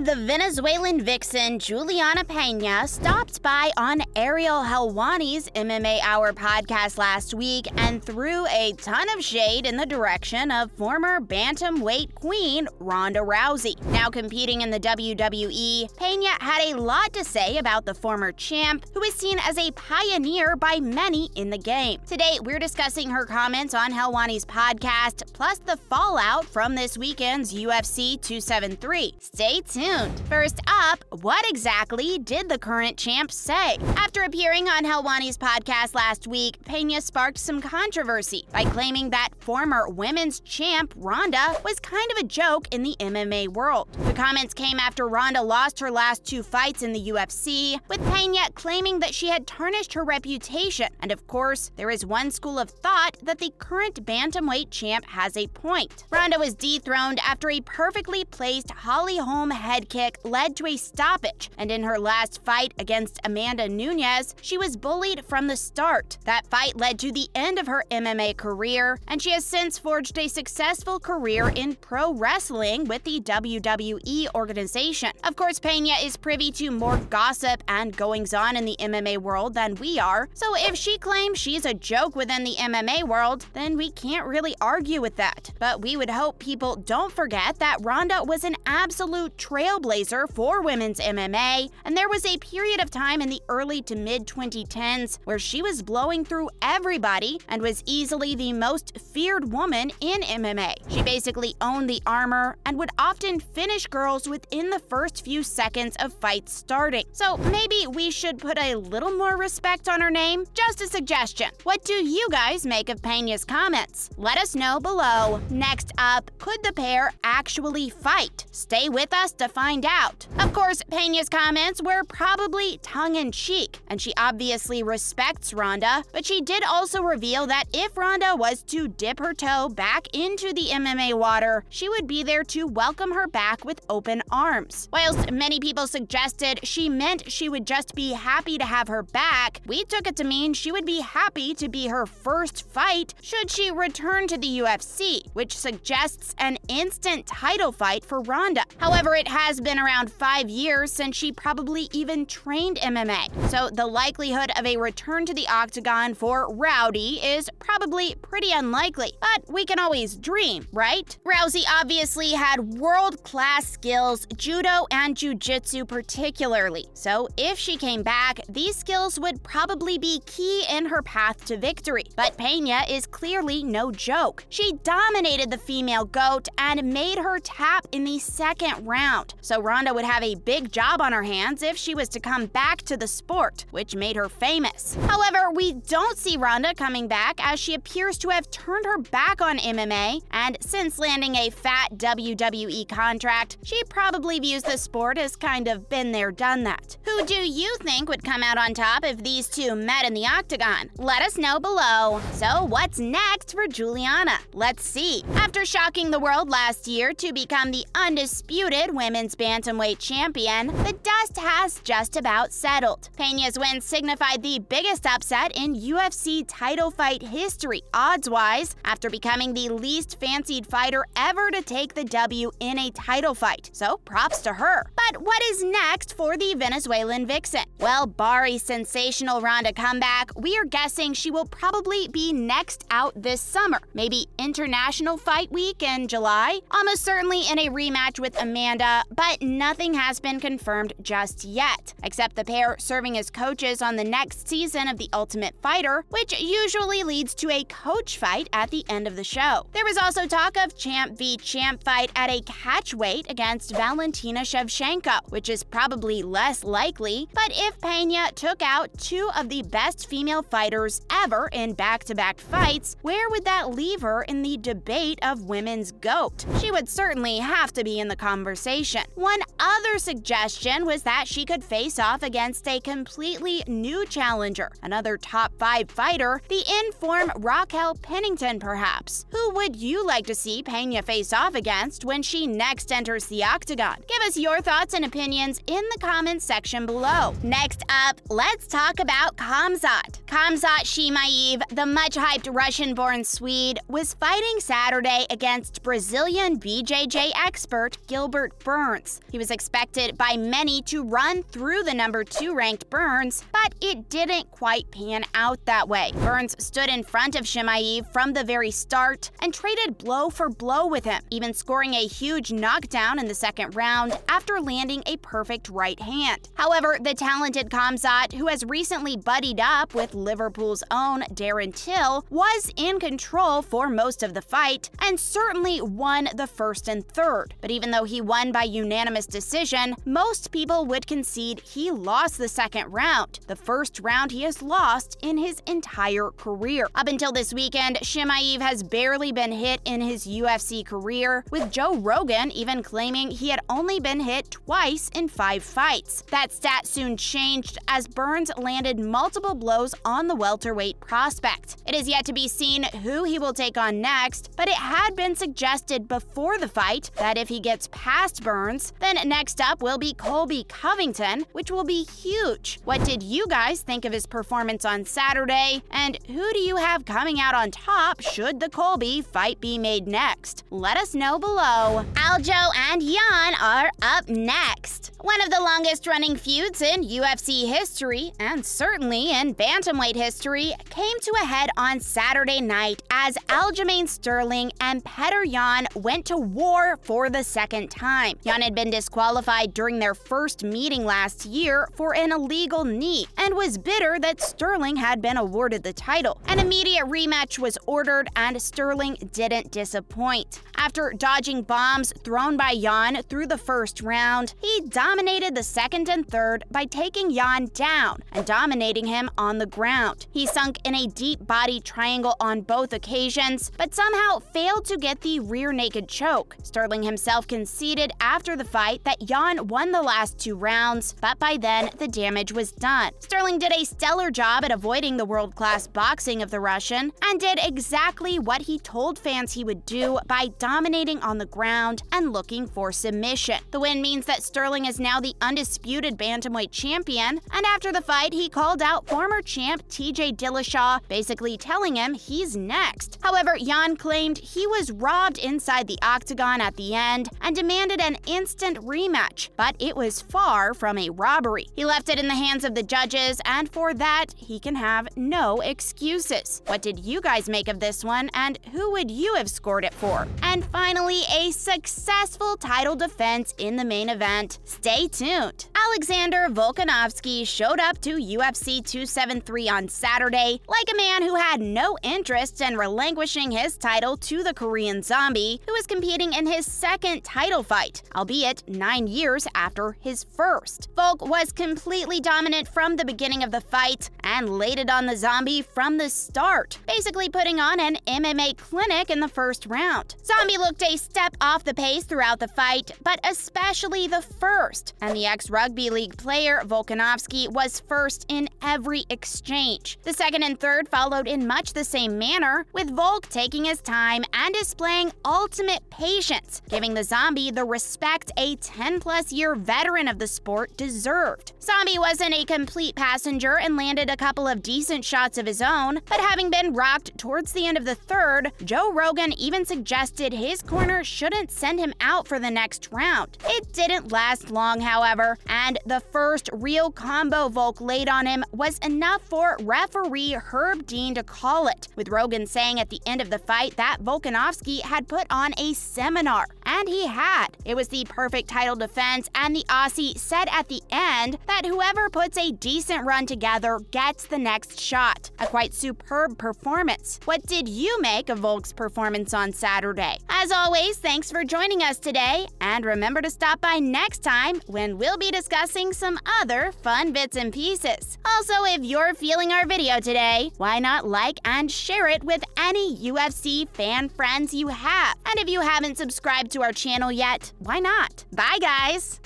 The Venezuelan vixen Julianna Pena stopped by on Ariel Helwani's MMA Hour podcast last week and threw a ton of shade in the direction of former bantamweight queen Ronda Rousey. Now competing in the WWE, Pena had a lot to say about the former champ, who is seen as a pioneer by many in the game. Today, we're discussing her comments on Helwani's podcast, plus the fallout from this weekend's UFC 273. Stay tuned. First up, what exactly did the current champ say? After appearing on Helwani's podcast last week, Pena sparked some controversy by claiming that former women's champ Ronda was kind of a joke in the MMA world. The comments came after Ronda lost her last two fights in the UFC, with Pena claiming that she had tarnished her reputation. And of course, there is one school of thought that the current bantamweight champ has a point. Ronda was dethroned after a perfectly placed Holly Holm head kick led to a stoppage, and in her last fight against Amanda Nunes, she was bullied from the start. That fight led to the end of her MMA career, and she has since forged a successful career in pro wrestling with the WWE organization. Of course, Pena is privy to more gossip and goings-on in the MMA world than we are, so if she claims she's a joke within the MMA world, then we can't really argue with that. But we would hope people don't forget that Ronda was an absolute trailblazer for women's MMA, and there was a period of time in the early to mid-2010s where she was blowing through everybody and was easily the most feared woman in MMA. She basically owned the armor and would often finish girls within the first few seconds of fights starting. So maybe we should put a little more respect on her name? Just a suggestion. What do you guys make of Pena's comments? Let us know below. Next up, could the pair actually fight? Stay with us to find out. Of course, Pena's comments were probably tongue-in-cheek, and she obviously respects Ronda, but she did also reveal that if Ronda was to dip her toe back into the MMA water, she would be there to welcome her back with open arms. Whilst many people suggested she meant she would just be happy to have her back, we took it to mean she would be happy to be her first fight should she return to the UFC, which suggests an instant title fight for Ronda. However, it has been around 5 years since she probably even trained MMA, so the likelihood of a return to the octagon for Rowdy is probably pretty unlikely, but we can always dream, right? Rousey obviously had world-class skills, judo and jiu-jitsu particularly, so if she came back, these skills would probably be key in her path to victory. But Pena is clearly no joke. She dominated the female GOAT and made her tap in the second round, so Ronda would have a big job on her hands if she was to come back to the sport, which made her famous. However, we don't see Ronda coming back, as she appears to have turned her back on MMA, and since landing a fat WWE contract, she probably views the sport as kind of been there, done that. Who do you think would come out on top if these two met in the octagon? Let us know below. So what's next for Julianna? Let's see. After shocking the world last year to become the undisputed women's bantamweight champion, the dust has just about settled. Pena's win signified the biggest upset in UFC title fight history, odds-wise, after becoming the least fancied fighter ever to take the W in a title fight. So props to her. But what is next for the Venezuelan vixen? Well, bar a sensational Ronda comeback, we are guessing she will probably be next out this summer. Maybe International Fight Week in July? Almost certainly in a rematch with Amanda, but nothing has been confirmed just yet, except the pair serving as coaches on the next season of The Ultimate Fighter, which usually leads to a coach fight at the end of the show. There was also talk of champ v champ fight at a catchweight against Valentina Shevchenko, which is probably less likely, but if Pena took out two of the best female fighters ever in back-to-back fights, where would that leave her in the debate of women's GOAT? She would certainly have to be in the conversation. One other suggestion was that she could face off against a completely new challenger, another top 5 fighter, the in-form Raquel Pennington perhaps. Who would you like to see Pena face off against when she next enters the octagon? Give us your thoughts thoughts and opinions in the comments section below. Next up, let's talk about Khamzat. Khamzat Chimaev, the much-hyped Russian-born Swede, was fighting Saturday against Brazilian BJJ expert Gilbert Burns. He was expected by many to run through the number 2 ranked Burns, but it didn't quite pan out that way. Burns stood in front of Chimaev from the very start and traded blow for blow with him, even scoring a huge knockdown in the second round after landing a perfect right hand. However, the talented Khamzat, who has recently buddied up with Liverpool's own Darren Till, was in control for most of the fight and certainly won the first and third. But even though he won by unanimous decision, most people would concede he lost the second round, the first round he has lost in his entire career. Up until this weekend, Chimaev has barely been hit in his UFC career, with Joe Rogan even claiming he had only been hit twice in 5 fights. That stat soon changed as Burns landed multiple blows on the welterweight prospect. It is yet to be seen who he will take on next, but it had been suggested before the fight that if he gets past Burns, then next up will be Colby Covington, which will be huge. What did you guys think of his performance on Saturday? And who do you have coming out on top should the Colby fight be made next? Let us know below. Aljo and Jan are up next. One of the longest-running feuds in UFC history, and certainly in bantamweight history, came to a head on Saturday night as Aljamain Sterling and Petr Yan went to war for the second time. Yan had been disqualified during their first meeting last year for an illegal knee and was bitter that Sterling had been awarded the title. An immediate rematch was ordered and Sterling didn't disappoint. After dodging bombs thrown by Yan through the first round, he dominated the second and third by taking Yan down and dominating him on the ground. He sunk in a deep body triangle on both occasions, but somehow failed to get the rear naked choke. Sterling himself conceded after the fight that Yan won the last 2 rounds, but by then the damage was done. Sterling did a stellar job at avoiding the world-class boxing of the Russian and did exactly what he told fans he would do by dominating on the ground and looking for submission. The win means that Sterling is now the undisputed bantamweight champion, and after the fight, he called out former champ TJ Dillashaw, basically telling him he's next. However, Yan claimed he was robbed inside the octagon at the end and demanded an instant rematch, but it was far from a robbery. He left it in the hands of the judges, and for that, he can have no excuses. What did you guys make of this one, and who would you have scored it for? And finally, a successful title defense in the main event. Stay tuned. Alexander Volkanovski showed up to UFC 273 on Saturday like a man who had no interest in relinquishing his title to the Korean Zombie, who was competing in his second title fight, albeit 9 years after his first. Volk was completely dominant from the beginning of the fight and laid it on the Zombie from the start, basically putting on an MMA clinic in the first round. Zombie looked a step off the pace throughout the fight, but especially the first, and the ex-rugby league player Volkanovski was first in every exchange. The second and third followed in much the same manner, with Volk taking his time and displaying ultimate patience, giving the Zombie the respect a 10-plus year veteran of the sport deserved. Zombie wasn't a complete passenger and landed a couple of decent shots of his own, but having been rocked towards the end of the third, Joe Rogan even suggested his corner shouldn't send him out for the next round. It didn't last long, however, and the first real combo Volk laid on him was enough for referee Herb Dean to call it, with Rogan saying at the end of the fight that Volkanovski had put on a seminar. And he had. It was the perfect title defense, and the Aussie said at the end that whoever puts a decent run together gets the next shot. A quite superb performance. What did you make of Volk's performance on Saturday? As always, thanks for joining us today, and remember to stop by next time when we'll be discussing some other fun bits and pieces. Also, if you're feeling our video today, why not like and share it with any UFC fan friends you have? And if you haven't subscribed to our channel yet, why not? Bye, guys!